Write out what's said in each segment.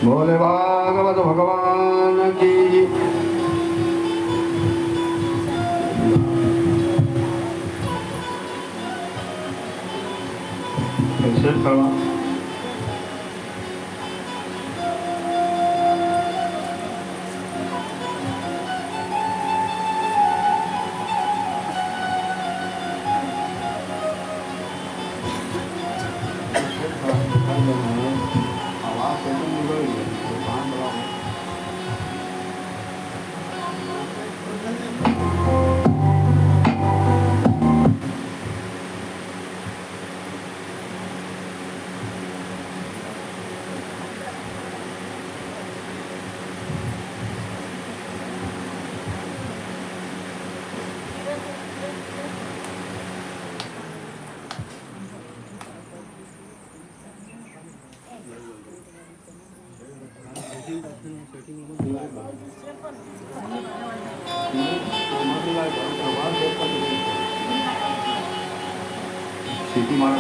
बोले भागवत भगवान की। कैसे करवा सिटी मारा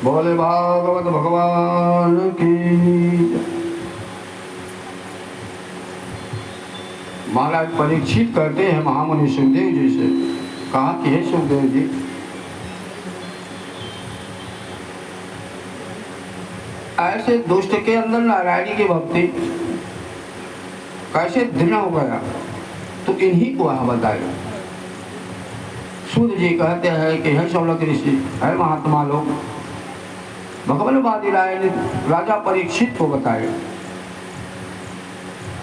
बोले भागवत भगवान की। महाराज परीक्षित करते हैं महामुनि सुखदेव जी से। कहा कि हे सुखदेव जी, ऐसे दुष्ट के अंदर नारायणी की भक्ति कैसे दृढ़ हो गया, तो इन्हीं को वहां बताएगा। सूर्य जी कहते हैं कि हे शौनक ऋषि, है महात्मा लोग, भगवान राय ने राजा परीक्षित को बताया।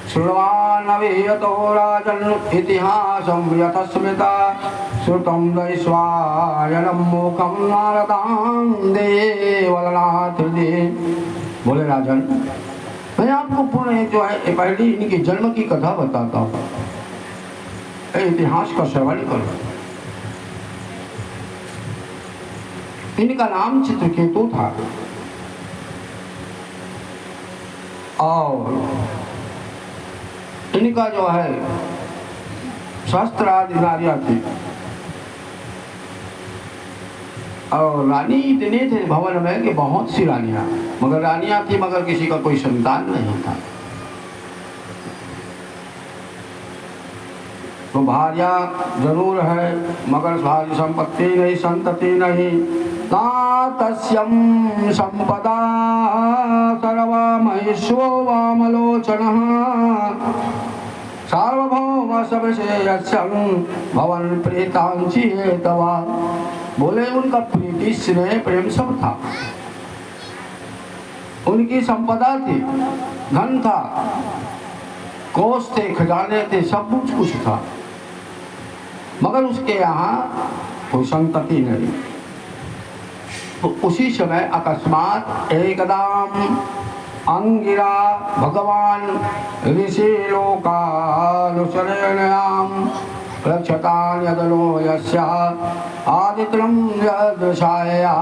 श्रुण्वानवेयतो राजन् इतिहासं यतस्मृता श्रुतं वैश्वानरं मोकं नारदां देवलनाथ हृदये। बोले राजन, मैं आपको पूर्ण जो है पहले इनके जन्म की कथा बताता हूँ, इतिहास का श्रवण करो। इनका नाम चित्रकेतु था और इनका जो है शस्त्र आदि नारियां थी और रानी इतने थे भवन में कि बहुत सी रानियां, मगर रानियां थी मगर किसी का कोई संतान नहीं था। तो भार्या जरूर है मगर सारी संपत्ति नहीं, संतति नहीं। तातस्यं संपदा सर्वमहेश्वो वामलोचनः सार्वभौम सबशेषं भवन प्रीतांची हेतवा। बोले उनका प्रीति स्नेह प्रेम सब था, उनकी संपदा थी, धन था, कोष थे, खजाने थे, सब कुछ था, मगर उसके यहाँ कोई संतति नहीं। तो उसी समय अकस्मात एकदम अंगिरा भगवान ऋषि लोकानुसरणयाम रक्षतान यदनो यस्या आदित्रम यदशाया।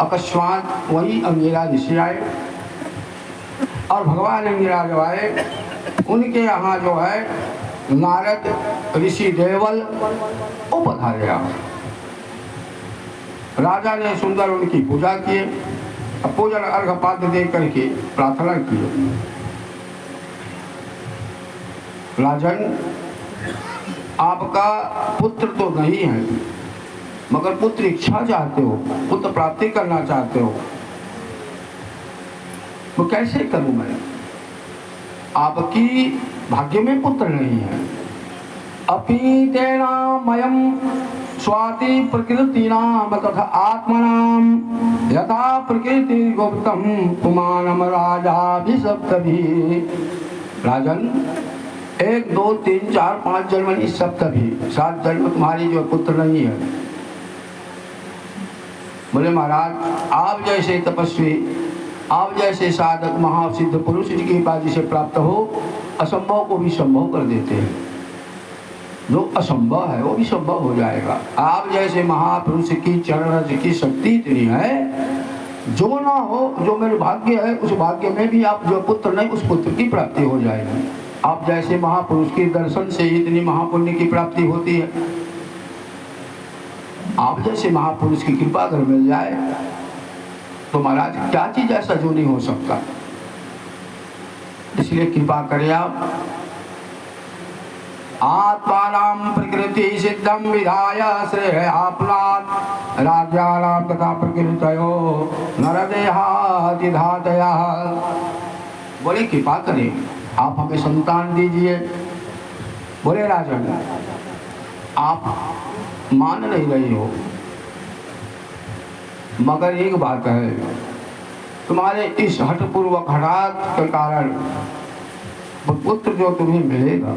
अकस्मात वही अंगिरा ऋषि आए और भगवान अंगिरा जो आए उनके यहाँ जो है नारद ऋषि देवल वो पधारे। राजा ने सुंदर उनकी पूजा किए, पूजन अर्घपाद्य दे करके प्रार्थना की। राजन, आपका पुत्र तो नहीं है मगर पुत्र इच्छा चाहते हो, पुत्र प्राप्ति करना चाहते हो, तो कैसे करूं मैं? आपकी भाग्य में पुत्र नहीं है। अपि तेना मयम स्वाति प्रकृतिनाम तथा आत्मनाम यथा प्रकृति गुप्तम पुमानम राजाभिसप्तभी। राजन, 1 2 3 4 5 जन्म नहीं, सप्तभी 7 जन्म तुम्हारी जो पुत्र नहीं है। बोले महाराज, आप जैसे तपस्वी, आप जैसे साधक महासिद्ध पुरुष की कृपा जिसे प्राप्त हो, असंभव को भी संभव कर देते हैं। जो असंभव है वो भी संभव हो जाएगा। आप जैसे महापुरुष की चरण रज की शक्ति इतनी है, जो ना हो जो मेरे भाग्य है उस भाग्य में भी आप जो पुत्र नहीं उस पुत्र की प्राप्ति हो जाएगी। आप जैसे महापुरुष के दर्शन से इतनी महापुण्य की प्राप्ति होती है। आप जैसे महापुरुष की कृपा अगर मिल जाए तो महाराज क्या चीज ऐसा जो नहीं हो सकता। इसलिए कृपा करें आप। आत्मानां प्रकृति सिद्धम विधाय श्रेय आपनात् राज्यानां तथा प्रकृतयो नरदेहातिधातया। बोले कृपा करें आप हमें संतान दीजिए। बोले राजन आप मान नहीं रही हो, मगर एक बात है, तुम्हारे इस हठपूर्वक हठात के कारण पुत्र जो तुम्हें मिलेगा,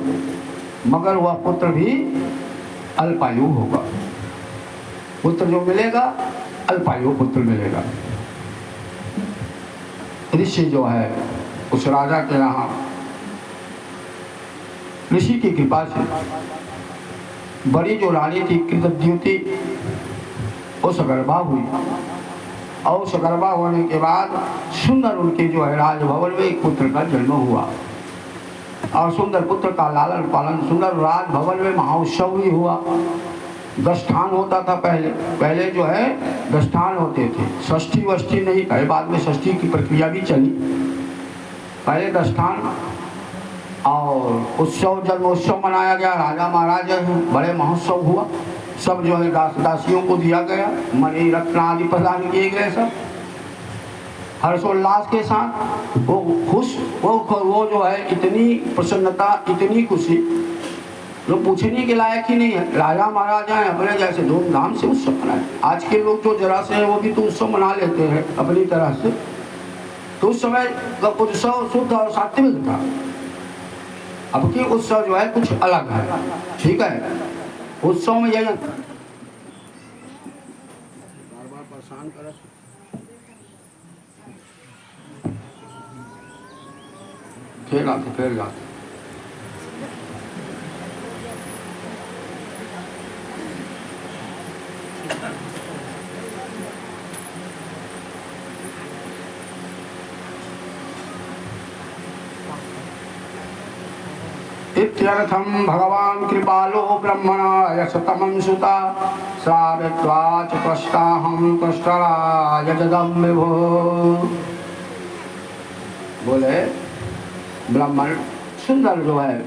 मगर वह पुत्र भी अल्पायु होगा। पुत्र जो मिलेगा अल्पायु पुत्र मिलेगा। ऋषि जो है उस राजा के यहाँ ऋषि की कृपा से बड़ी जो रानी थी कृतद्युति वो सगर्भा हुई, और सगर्भा होने के बाद सुंदर उनके जो है राजभवन में एक पुत्र का जन्म हुआ, और सुंदर पुत्र का लालन पालन सुंदर राजभवन में महोत्सव भी हुआ। दष्ठान होता था पहले जो है दष्ठान होते थे, षष्ठी वष्ठी नहीं था, बाद में षष्ठी की प्रक्रिया भी चली। पहले दष्ठान और उत्सव जन्मोत्सव मनाया गया, राजा महाराज बड़े महोत्सव हुआ, सब जो है दास दासियों को दिया गया, मणि रत्न आदि प्रदान किए गए, सब हर्षोल्लास के साथ। वो खुश वो जो है इतनी प्रसन्नता इतनी खुशी जो पूछने के लायक ही नहीं है। राजा महाराजा है अपने जैसे धूमधाम से उत्सव मनाए। आज के लोग जो जरा से हैं वो भी तो उत्सव मना लेते हैं अपनी तरह से, तो उस समय का उत्सव शुद्ध और सात्विक था। अब की उत्सव जो है कुछ अलग है, ठीक है। उत्सव में यही बार परेशान कर फिर जाते इत्यर्थं भगवान् कृपालो ब्रह्मणा यशतमं सुता श्रावित्वा च त्वष्टाहं त्वष्टराय जगं विभो। बोले ब्राह्मण सुंदर जो है